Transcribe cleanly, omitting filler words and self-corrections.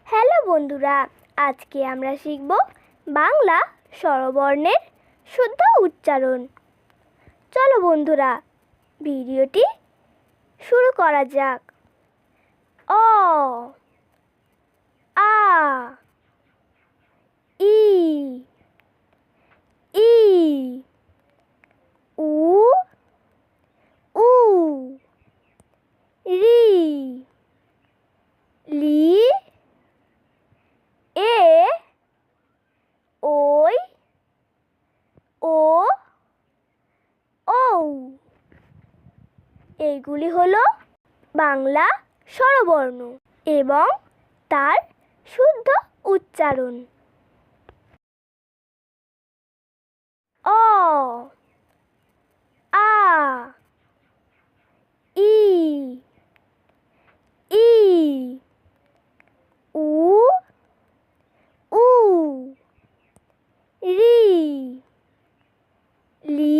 Hello বন্ধুরা, আজকে আমরা শিখব বাংলা স্বরবর্ণের শুদ্ধ উচ্চারণ। চলো বন্ধুরা, ভিডিওটি শুরু করা যাক। অ, আ, ই, ই, উ, উ, রি, লি, এ, ওই, ও, ঔ। এইগুলি হলো বাংলা স্বরবর্ণ এবং তার শুদ্ধ উচ্চারণ। অ, আ, ই, ই, উ, উ, রি, লি,